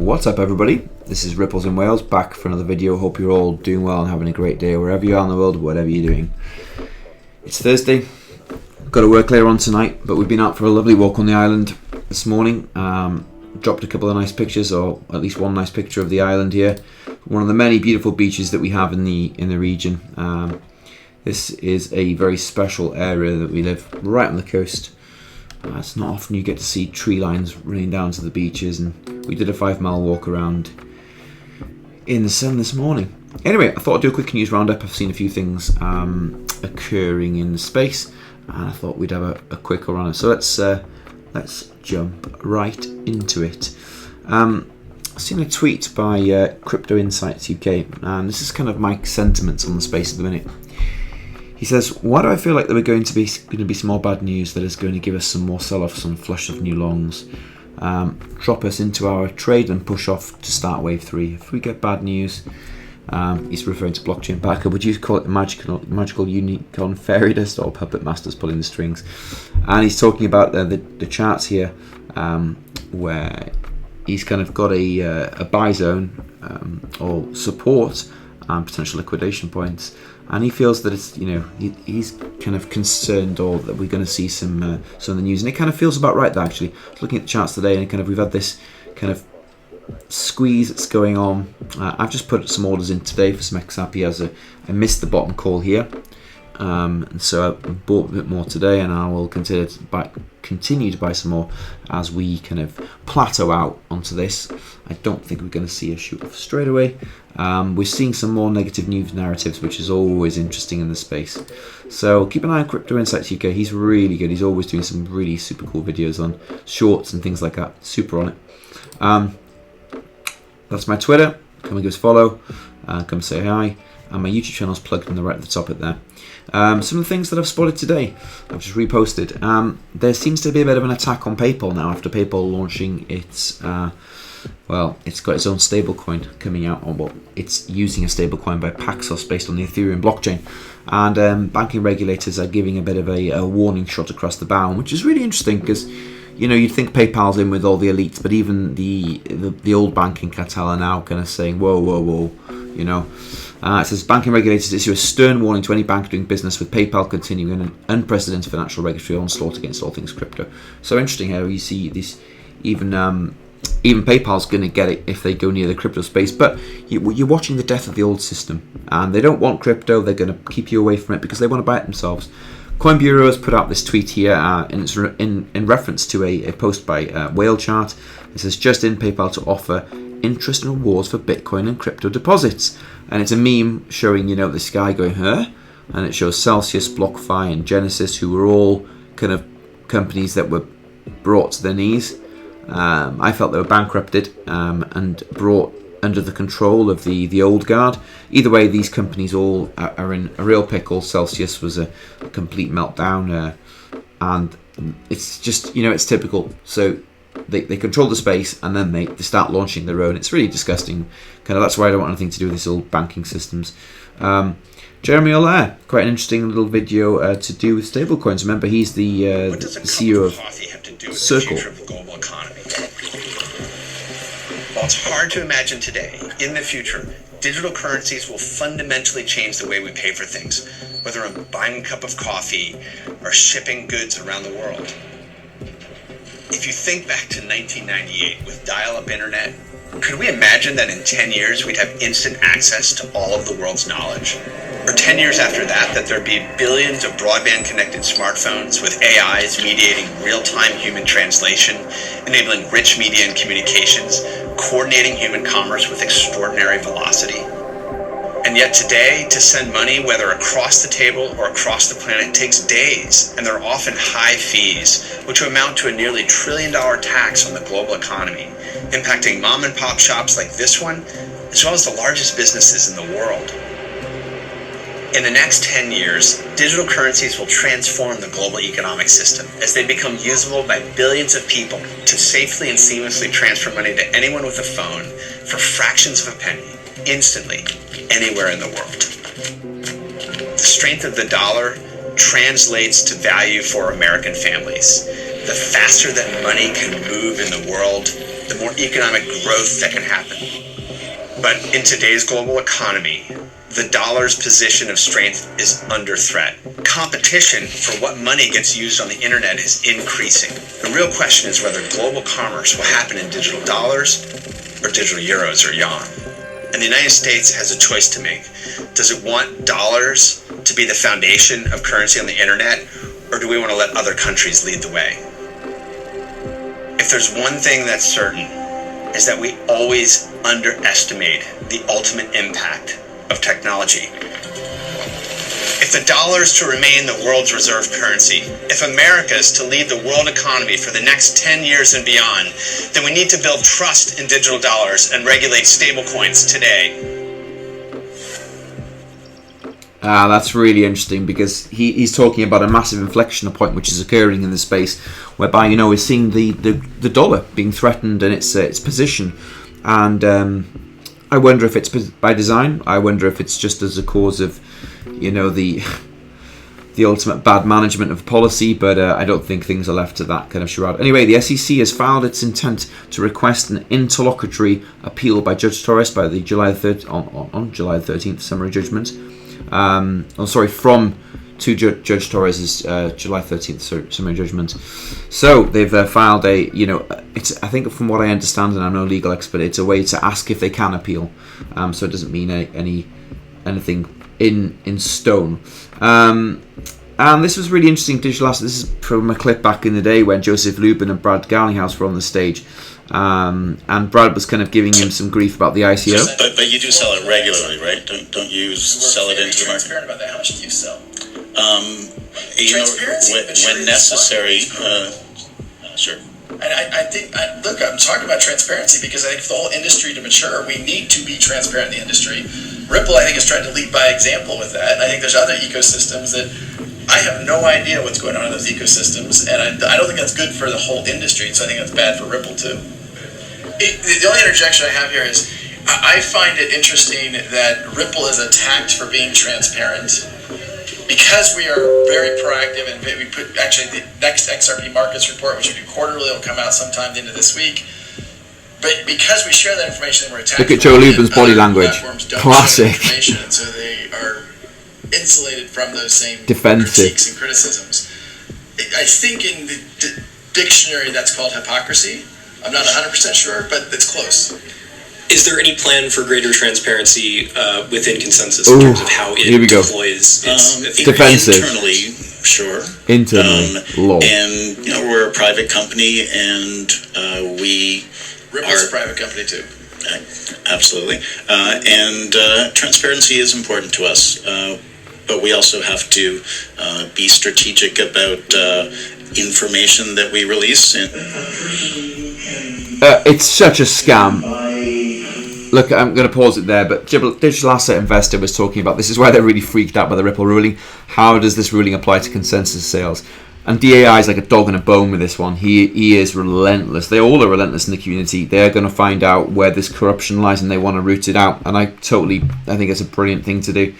What's up, everybody? This is Ripples in Wales, back for another video. Hope you're all doing well and having a great day wherever you are in the world, whatever you're doing. It's Thursday. Got to work later on tonight, but we've been out for a lovely walk on the island this morning. Dropped a couple of nice pictures, or at least one nice picture of the island here. One of the many beautiful beaches that we have in the region. This is a very special area that we live right on the coast. It's not often you get to see tree lines running down to the beaches, and we did a 5-mile walk around in the sun this morning. Anyway, I thought I'd do a quick news roundup. I've seen a few things occurring in the space, and I thought we'd have a quick run. So let's jump right into it. I've seen a tweet by Crypto Insights UK, and this is kind of my sentiments on the space at the minute. He says, why do I feel like there were going to be some more bad news that is going to give us some more sell-offs and flush of new longs, drop us into our trade and push off to start wave 3? If we get bad news, he's referring to blockchain backer. Would you call it magical unicorn fairy dust or puppet masters pulling the strings? And he's talking about the charts here, where he's kind of got a buy zone or support and potential liquidation points. And he feels that it's, he's kind of concerned, or that we're going to see some of the news, and it kind of feels about right. That actually, looking at the charts today, and we've had this kind of squeeze that's going on. I've just put some orders in today for some XRP as I missed the bottom call here, and so I bought a bit more today, and I will continue to buy some more as we kind of plateau out onto this. I don't think we're going to see a shoot off straight away. We're seeing some more negative news narratives, which is always interesting in the space. So keep an eye on Crypto Insights UK. He's really good. He's always doing some really super cool videos on shorts and things like that. Super on it. That's my Twitter. Come and give us a follow. Come say hi. And my YouTube channel is plugged in the right at the top of there. Some of the things that I've spotted today, I've just reposted. There seems to be a bit of an attack on PayPal now after PayPal launching its, it's got its own stablecoin coming out, or it's using a stablecoin by Paxos based on the Ethereum blockchain. And banking regulators are giving a bit of a warning shot across the bow, which is really interesting because, you'd think PayPal's in with all the elites, but even the old banking cartel are now kind of saying, whoa, it says banking regulators issue a stern warning to any bank doing business with PayPal, continuing an unprecedented financial regulatory onslaught against all things crypto. So interesting how you see this, even PayPal's going to get it if they go near the crypto space. But you're watching the death of the old system, and they don't want crypto. They're going to keep you away from it because they want to buy it themselves. Coin Bureau has put out this tweet here, and it's in reference to a post by Whale Chart. It says, just in, PayPal to offer interest and rewards for Bitcoin and crypto deposits. And it's a meme showing, this guy going, huh? And it shows Celsius, BlockFi, and Genesis, who were all kind of companies that were brought to their knees. I felt they were bankrupted and brought under the control of the old guard. Either way, these companies all are in a real pickle. Celsius was a complete meltdown, and it's just, it's typical. So they control the space, and then they start launching their own. It's really disgusting. That's why I don't want anything to do with this old banking systems. Jeremy Allaire, quite an interesting little video to do with stablecoins. Remember, he's the CEO of Circle. While it's hard to imagine today, in the future, digital currencies will fundamentally change the way we pay for things, whether I'm buying a cup of coffee or shipping goods around the world. If you think back to 1998 with dial-up internet, could we imagine that in 10 years we'd have instant access to all of the world's knowledge? Or 10 years after that there'd be billions of broadband-connected smartphones with AIs mediating real-time human translation, enabling rich media and communications, coordinating human commerce with extraordinary velocity? And yet today, to send money, whether across the table or across the planet, takes days, and there are often high fees, which amount to a nearly $1 trillion tax on the global economy, impacting mom and pop shops like this one, as well as the largest businesses in the world. In the next 10 years, digital currencies will transform the global economic system as they become usable by billions of people to safely and seamlessly transfer money to anyone with a phone for fractions of a penny, instantly, anywhere in the world. The strength of the dollar translates to value for American families. The faster that money can move in the world, the more economic growth that can happen. But in today's global economy, the dollar's position of strength is under threat. Competition for what money gets used on the internet is increasing. The real question is whether global commerce will happen in digital dollars or digital euros or yuan. And the United States has a choice to make. Does it want dollars to be the foundation of currency on the internet, or do we want to let other countries lead the way? If there's one thing that's certain, is that we always underestimate the ultimate impact of technology. If the dollar is to remain the world's reserve currency, if America is to lead the world economy for the next 10 years and beyond, then we need to build trust in digital dollars and regulate stablecoins today. That's really interesting, because he's talking about a massive inflection point which is occurring in the space, whereby, you know, we're seeing the dollar being threatened in its position, and I wonder if it's by design. I wonder if it's just as a cause of, you know, the ultimate bad management of policy, but I don't think things are left to that kind of charade. Anyway, the SEC has filed its intent to request an interlocutory appeal by Judge Torres by the on July 13th summary judgment. From Judge Torres's July 13th summary judgment. So they've filed a, you know, it's, I think from what I understand, and I'm no legal expert, it's a way to ask if they can appeal. So it doesn't mean anything in stone. And this was really interesting. Digital asset. This is from a clip back in the day when Joseph Lubin and Brad Garlinghouse were on the stage. And Brad was kind of giving him some grief about the ICO. But you do sell it regularly, right? Don't you sell it into the market? Transparent about that. How much do you sell? You know, when necessary. Sure. And I think, look, I'm talking about transparency because I think for the whole industry to mature, we need to be transparent in the industry. Ripple, I think, is trying to lead by example with that. I think there's other ecosystems that I have no idea what's going on in those ecosystems, and I don't think that's good for the whole industry, so I think that's bad for Ripple too. The only interjection I have here is I find it interesting that Ripple is attacked for being transparent because we are very proactive, and we put actually the next XRP markets report, which we do quarterly, will come out sometime at the end of this week. But because we share that information, we're attacked. Look at Joe Lubin's body language. Classic. And so they are insulated from those same defensive critiques and criticisms. I think in the dictionary that's called hypocrisy. I'm not 100% sure, but it's close. Is there any plan for greater transparency within Consensus in terms of how it deploys its defensive? Internally, sure. Internally, and you know, we're a private company, and Ripple's a private company too. Absolutely, and transparency is important to us, but we also have to be strategic about information that we release. It's such a scam. Look, I'm going to pause it there, but Digital Asset Investor was talking about this is why they're really freaked out by the Ripple ruling. How does this ruling apply to Consensus sales? And DAI is like a dog in a bone with this one. He is relentless. They all are relentless in the community. They're going to find out where this corruption lies, and they want to root it out. And I think it's a brilliant thing to do.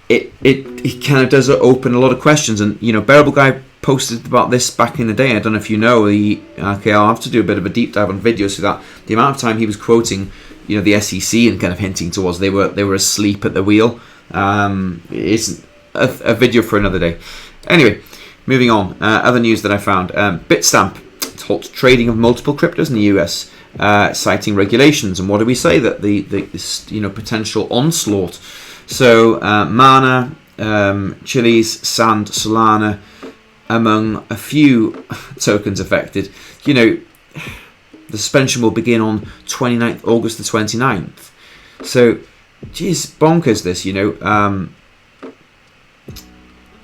It kind of does open a lot of questions. And, you know, Bearable Guy posted about this back in the day. I don't know if you know. I'll have to do a bit of a deep dive on videos for that. The amount of time he was quoting, you know, the SEC and kind of hinting towards they were asleep at the wheel. It's a video for another day. Anyway, moving on. Other news that I found: Bitstamp halts trading of multiple cryptos in the US, citing regulations. And what do we say? That this, you know, potential onslaught. So Mana, Chiliz, Sand, Solana, among a few tokens affected. You know, the suspension will begin on August the 29th. So, geez, bonkers this, you know.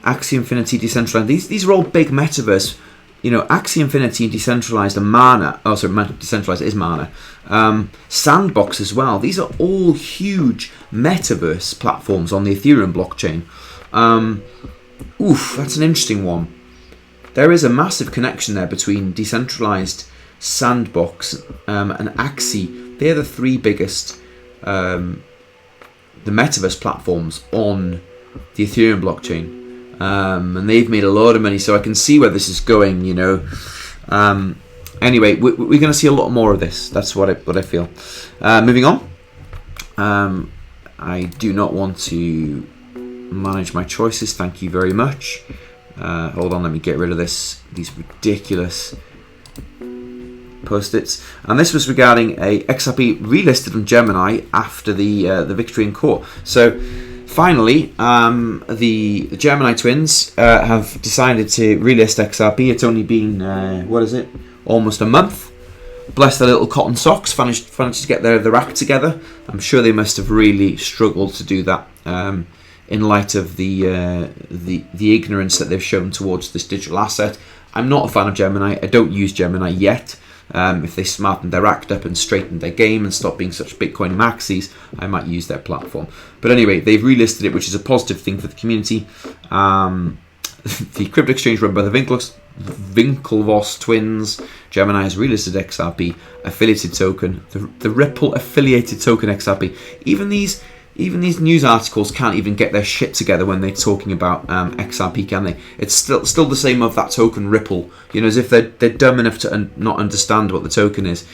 Axie Infinity, Decentralized. These are all big metaverse. You know, Axie Infinity, Decentralized, and Mana. Oh, sorry, Decentralized is Mana. Sandbox as well. These are all huge metaverse platforms on the Ethereum blockchain. That's an interesting one. There is a massive connection there between Decentralized, Sandbox, and Axie. They're the three biggest the metaverse platforms on the Ethereum blockchain. And they've made a lot of money, so I can see where this is going, you know. Anyway, we're going to see a lot more of this. That's what I feel. Moving on. I do not want to manage my choices. Thank you very much. Hold on, let me get rid of these ridiculous post-its. And this was regarding a XRP relisted on Gemini after the victory in court. So finally, the Gemini twins have decided to relist XRP. It's only been almost a month. Bless their little cotton socks, managed to get their act together. I'm sure they must have really struggled to do that in light of the ignorance that they've shown towards this digital asset. I'm not a fan of Gemini. I don't use Gemini yet. If they smartened their act up and straightened their game and stopped being such Bitcoin maxis, I might use their platform. But anyway, they've relisted it, which is a positive thing for the community. The crypto exchange run by the Winklevoss twins, Gemini has relisted XRP affiliated token, the Ripple affiliated token XRP. Even these news articles can't even get their shit together when they're talking about XRP, can they? It's still the same of that token Ripple, as if they're dumb enough to not understand what the token is.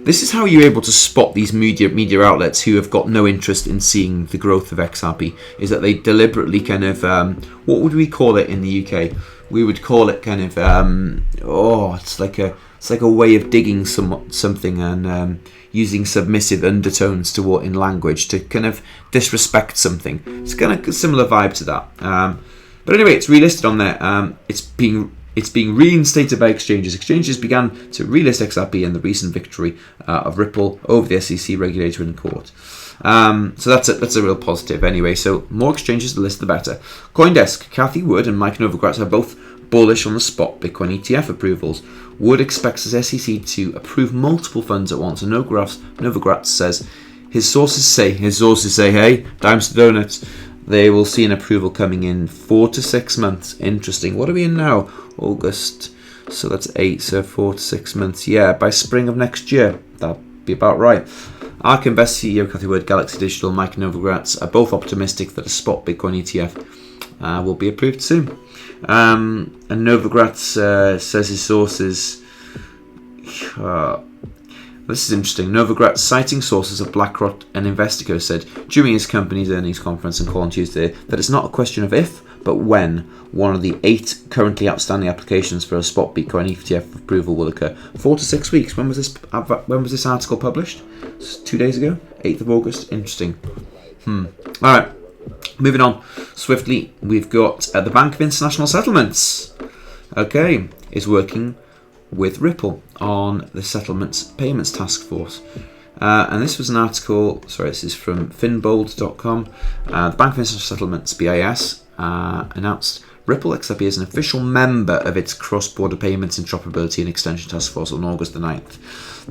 This is how you're able to spot these media outlets who have got no interest in seeing the growth of XRP, is that they deliberately kind of, what would we call it in the UK? We would call it kind of, it's like a way of digging something and using submissive undertones in language to kind of disrespect something. It's kind of a similar vibe to that. But anyway, it's relisted on there. It's being reinstated by exchanges. Exchanges began to relist XRP in the recent victory of Ripple over the SEC regulator in court. So that's a real positive. Anyway, so more exchanges to list, the better. CoinDesk, Cathie Wood and Mike Novogratz are both bullish on the spot Bitcoin ETF approvals. Wood expects the SEC to approve multiple funds at once, and Novogratz says his sources say, hey, dimes to donuts, they will see an approval coming in 4 to 6 months. Interesting. What are we in now? August. So that's 8, so 4 to 6 months. Yeah, by spring of next year. That'll be about right. ARK Invest CEO Cathie Wood, Galaxy Digital, Mike Novogratz are both optimistic that a spot Bitcoin ETF will be approved soon. And Novogratz says his sources. This is interesting. Novogratz, citing sources of BlackRock and Investico, said during his company's earnings conference and call on Tuesday that it's not a question of if, but when one of the 8 currently outstanding applications for a spot Bitcoin ETF approval will occur. 4 to 6 weeks. When was this article published? 2 days ago, 8th of August. Interesting. All right. Moving on swiftly, we've got the Bank of International Settlements. Okay, is working with Ripple on the Settlements Payments Task Force. And this was an article, this is from finbold.com. The Bank of International Settlements, BIS, announced Ripple XRP is an official member of its cross-border payments interoperability and extension task force on August the 9th.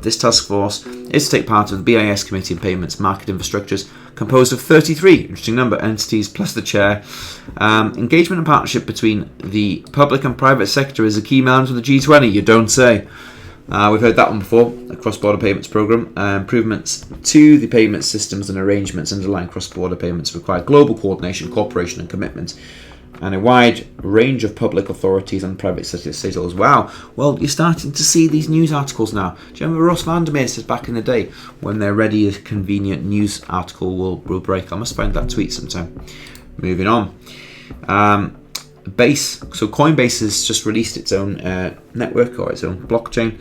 This task force is to take part of the BIS Committee on Payments Market Infrastructures, composed of 33, interesting number, entities plus the chair. Engagement and partnership between the public and private sector is a key element of the G20, you don't say. We've heard that one before, a cross-border payments program. Improvements to the payment systems and arrangements underlying cross-border payments require global coordination, cooperation and commitment. And a wide range of public authorities and private sector stakeholders. Wow, well, you're starting to see these news articles now. Do you remember Ross Vandermeer said back in the day, when they're ready, a convenient news article will break? I must find that tweet sometime. Moving on. Base. So Coinbase has just released its own network or its own blockchain.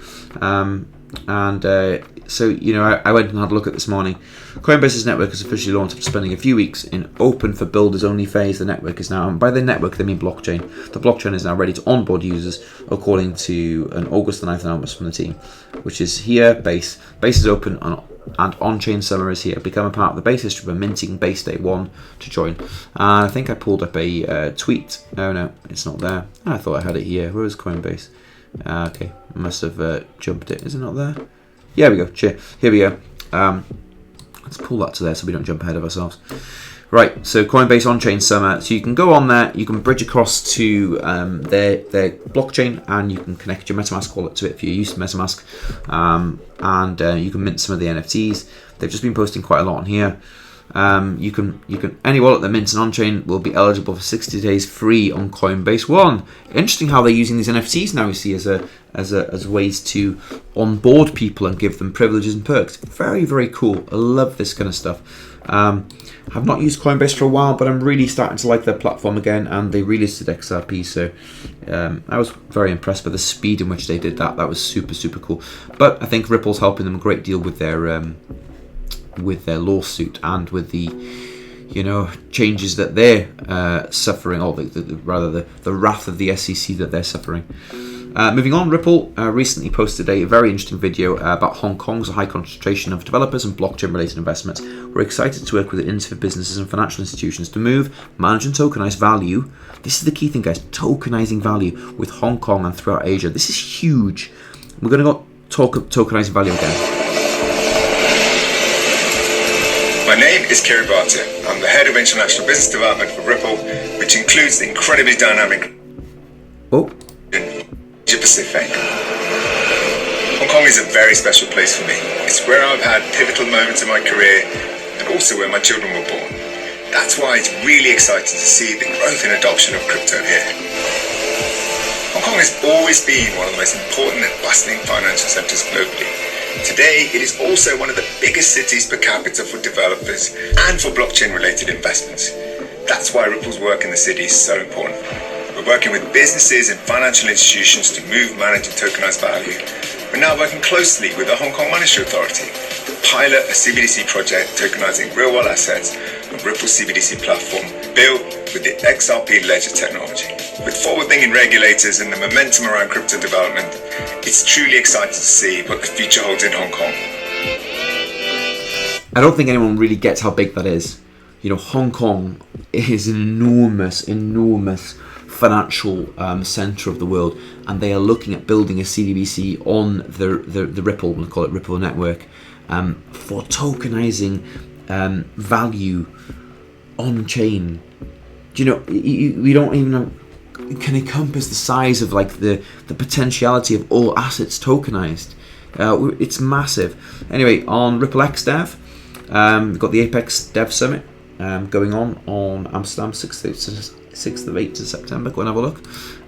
So, I went and had a look at this morning. Coinbase's network has officially launched after spending a few weeks in open for builders only phase. The network is now, and by the network they mean blockchain. The blockchain is now ready to onboard users according to an August the 9th announcement from the team, which is here, Base. Base is open and on-chain seller is here. Become a part of the Base history by minting Base Day 1 to join. I think I pulled up a tweet. No, it's not there. I thought I had it here. Where is Coinbase? Okay, must have jumped it. Is it not there? Yeah, we go. Here we go. Let's pull that to there so we don't jump ahead of ourselves. Right, so Coinbase OnChain Summer. So you can go on there, you can bridge across to their blockchain, and you can connect your MetaMask wallet to it if you use MetaMask. And you can mint some of the NFTs. They've just been posting quite a lot on here. You can any wallet that mints an on-chain will be eligible for 60 days free on Coinbase One. Interesting how they're using these NFTs now, you see, as ways to onboard people and give them privileges and perks. Very, very cool. I love this kind of stuff. I've not used Coinbase for a while, but I'm really starting to like their platform again, and they relisted XRP, so I was very impressed by the speed in which they did that. That was super, super cool. But I think Ripple's helping them a great deal with their lawsuit and with the changes that they're suffering, or rather the wrath of the SEC that they're suffering. Moving on, Ripple recently posted a very interesting video about Hong Kong's high concentration of developers and blockchain-related investments. We're excited to work with innovative businesses and financial institutions to move, manage and tokenize value. This is the key thing, guys, tokenizing value with Hong Kong and throughout Asia. This is huge. We're going to go talk tokenizing value again. My name is Kerry Bartia. I'm the Head of International Business Development for Ripple, which includes the incredibly dynamic Asia Pacific. Hong Kong is a very special place for me. It's where I've had pivotal moments in my career and also where my children were born. That's why it's really exciting to see the growth and adoption of crypto here. Hong Kong has always been one of the most important and bustling financial centers globally. Today, it is also one of the biggest cities per capita for developers and for blockchain-related investments. That's why Ripple's work in the city is so important. We're working with businesses and financial institutions to move, manage, and tokenize value. We're now working closely with the Hong Kong Monetary Authority to pilot a CBDC project tokenizing real-world assets on Ripple's CBDC platform built with the XRP ledger technology. With forward-thinking regulators and the momentum around crypto development, it's truly exciting to see what the future holds in Hong Kong. I don't think anyone really gets how big that is. Hong Kong is an enormous financial center of the world, and they are looking at building a CDBC on the Ripple, we'll call it Ripple Network, for tokenizing value on chain. We don't even know, can encompass the size of the potentiality of all assets tokenized. It's massive. Anyway, on Ripple X Dev, we've got the Apex Dev Summit going on Amsterdam, 6th of 8th of September. Go and have a look.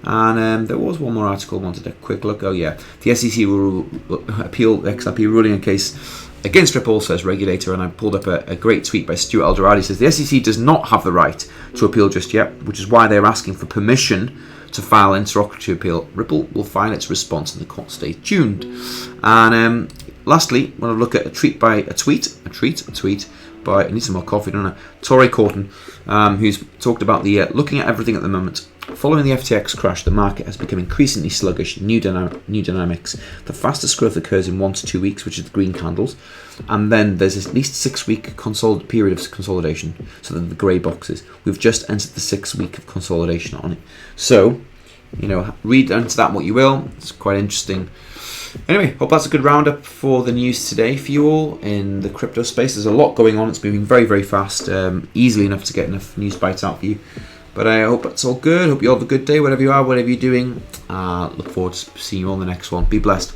And there was one more article I wanted a quick look. Oh yeah, the SEC will appeal XRP ruling in case against Ripple, says regulator. And I pulled up a great tweet by Stuart Alderadi. He says the SEC does not have the right to appeal just yet, which is why they're asking for permission to file an interlocutory appeal. Ripple will file its response in the court. Stay tuned. And lastly, I want to look at a tweet by I need some more coffee, don't I? Torrey Corton, who's talked about the looking at everything at the moment. Following the FTX crash, the market has become increasingly sluggish. New dynamics. The fastest growth occurs in 1 to 2 weeks, which is the green candles, and then there's at least 6-week period of consolidation. So the grey boxes. We've just entered the 6th week of consolidation on it. So, read into that what you will. It's quite interesting. Anyway, hope that's a good roundup for the news today for you all in the crypto space. There's a lot going on. It's moving very, very fast. Easily enough to get enough news bites out for you. But I hope it's all good. Hope you all have a good day, whatever you are, whatever you're doing. Look forward to seeing you on the next one. Be blessed.